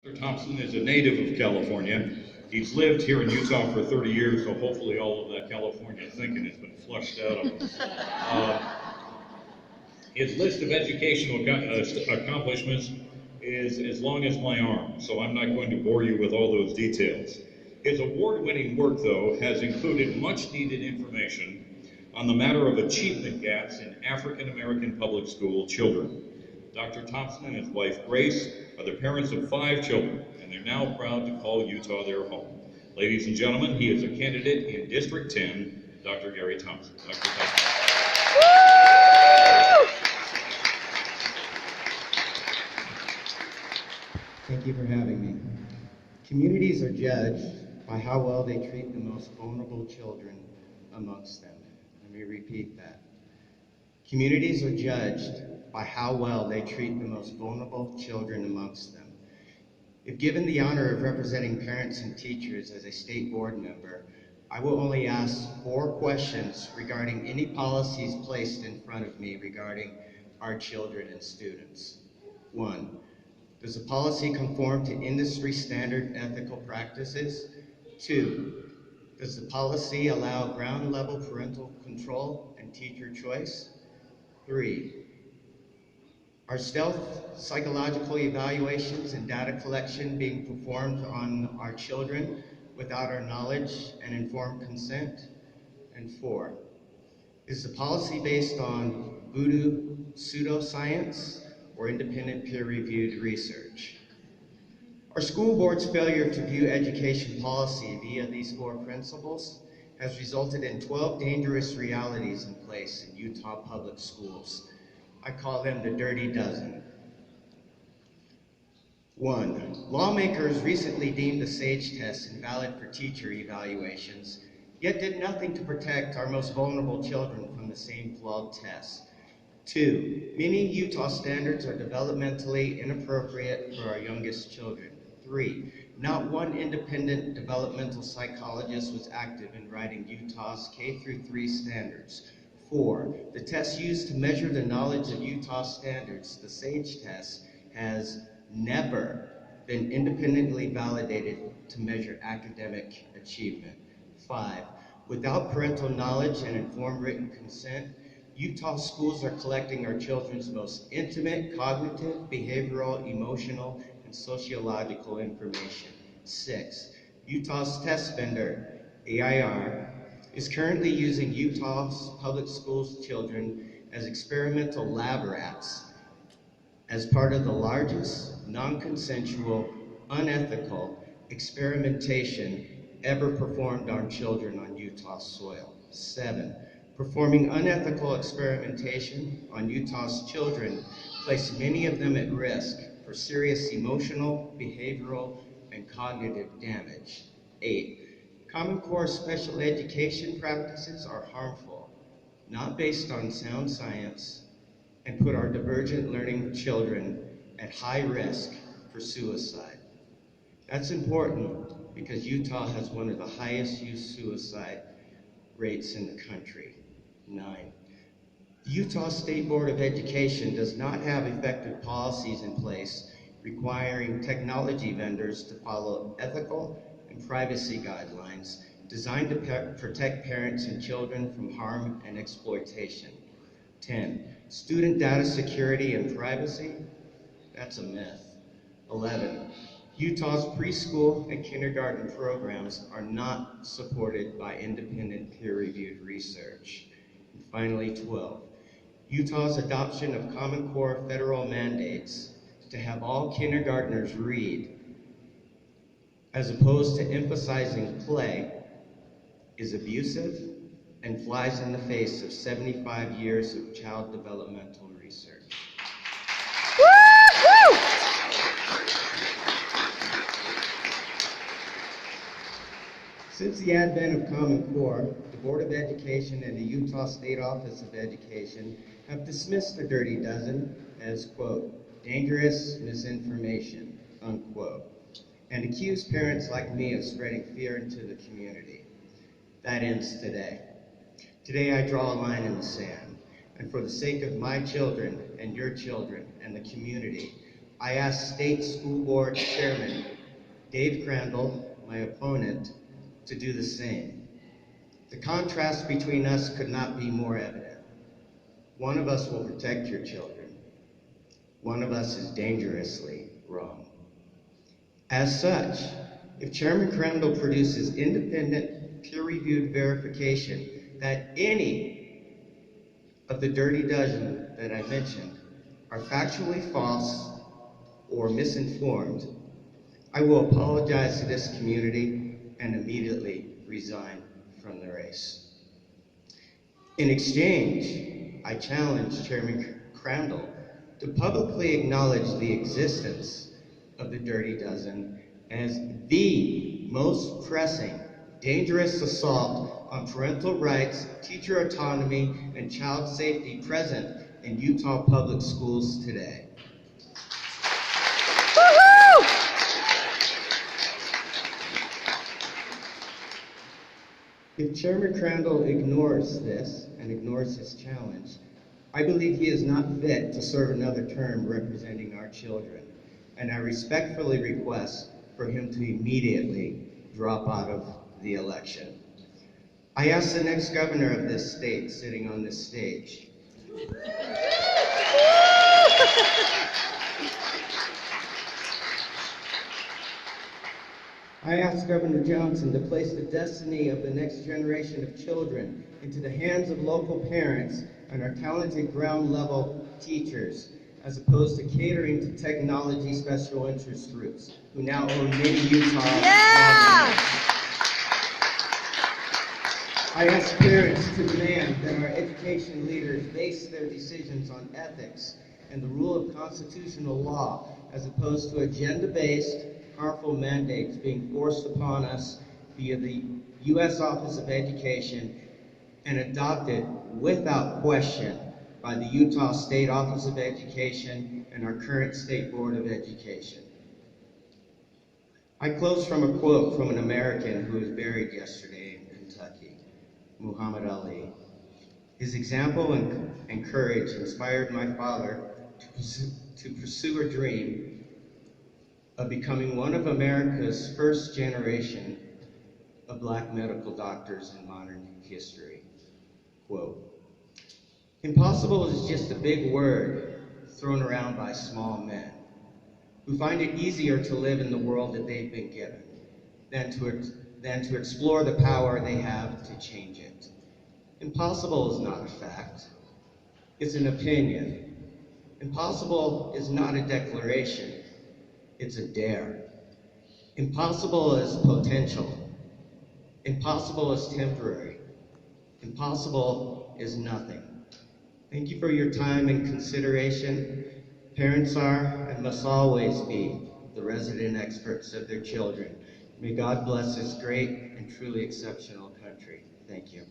Mr. Thompson is a native of California. He's lived here in Utah for 30 years, so hopefully all of that California thinking has been flushed out of him. His list of educational accomplishments is as long as my arm, so I'm not going to bore you with all those details. His award-winning work, though, has included much-needed information on the matter of achievement gaps in African American public school children. Dr. Thompson and his wife Grace are the parents of 5 children, and they're now proud to call Utah their home. Ladies and gentlemen, he is a candidate in District 10, Dr. Gary Thompson. Dr. Thompson. Thank you for having me. Communities are judged by how well they treat the most vulnerable children amongst them. Let me repeat that. Communities are judged by how well they treat the most vulnerable children amongst them. If given the honor of representing parents and teachers as a state board member, I will only ask 4 questions regarding any policies placed in front of me regarding our children and students. 1. Does the policy conform to industry standard ethical practices? 2. Does the policy allow ground level parental control and teacher choice? 3. Are stealth psychological evaluations and data collection being performed on our children without our knowledge and informed consent? And 4. Is the policy based on voodoo pseudoscience or independent peer-reviewed research? Our school board's failure to view education policy via these 4 principles has resulted in 12 dangerous realities in place in Utah public schools. I call them the dirty dozen. 1. Lawmakers recently deemed the SAGE test invalid for teacher evaluations, yet did nothing to protect our most vulnerable children from the same flawed test. 2. Many Utah standards are developmentally inappropriate for our youngest children. 3. Not one independent developmental psychologist was active in writing Utah's K-3 standards. 4. The test used to measure the knowledge of Utah standards, the SAGE test, has never been independently validated to measure academic achievement. 5. Without parental knowledge and informed written consent, Utah schools are collecting our children's most intimate cognitive, behavioral, emotional, and sociological information. 6. Utah's test vendor, AIR, is currently using Utah's public schools children as experimental lab rats as part of the largest non-consensual, unethical experimentation ever performed on children on Utah soil. 7. Performing unethical experimentation on Utah's children placed many of them at risk for serious emotional, behavioral, and cognitive damage. 8. Common Core special education practices are harmful, not based on sound science, and put our divergent learning children at high risk for suicide. That's important because Utah has one of the highest youth suicide rates in the country. 9. The Utah State Board of Education does not have effective policies in place requiring technology vendors to follow ethical and privacy guidelines designed to protect parents and children from harm and exploitation. 10. Student data security and privacy, that's a myth. 11. Utah's preschool and kindergarten programs are not supported by independent peer-reviewed research. And finally, 12. Utah's adoption of Common Core federal mandates to have all kindergartners read, as opposed to emphasizing play, is abusive and flies in the face of 75 years of child developmental research. Since the advent of Common Core, the Board of Education and the Utah State Office of Education have dismissed the dirty dozen as, quote, dangerous misinformation, unquote, and accused parents like me of spreading fear into the community. That ends today. Today I draw a line in the sand, and for the sake of my children and your children and the community, I ask State School Board Chairman Dave Crandall, my opponent, to do the same. The contrast between us could not be more evident. One of us will protect your children. One of us is dangerously wrong. As such, if Chairman Crandall produces independent, peer-reviewed verification that any of the dirty dozen that I mentioned are factually false or misinformed, I will apologize to this community and immediately resign from the race. In exchange, I challenge Chairman Crandall to publicly acknowledge the existence of the dirty dozen as the most pressing, dangerous assault on parental rights, teacher autonomy, and child safety present in Utah public schools today. If Chairman Crandall ignores this and ignores his challenge, I believe he is not fit to serve another term representing our children, and I respectfully request for him to immediately drop out of the election. I ask the next governor of this state sitting on this stage. I ask Governor Johnson to place the destiny of the next generation of children into the hands of local parents and our talented ground-level teachers, as opposed to catering to technology special interest groups who now own many Utah land. I ask parents to demand that our education leaders base their decisions on ethics and the rule of constitutional law, as opposed to agenda-based, harmful mandates being forced upon us via the U.S. Office of Education and adopted without question by the Utah State Office of Education and our current State Board of Education. I close from a quote from an American who was buried yesterday in Kentucky, Muhammad Ali. His example and courage inspired my father to pursue a dream of becoming one of America's first generation of Black medical doctors in modern history. Quote, "Impossible is just a big word thrown around by small men who find it easier to live in the world that they've been given than to explore the power they have to change it. Impossible is not a fact, it's an opinion. Impossible is not a declaration, it's a dare. Impossible is potential. Impossible is temporary. Impossible is nothing." Thank you for your time and consideration. Parents are and must always be the resident experts of their children. May God bless this great and truly exceptional country. Thank you.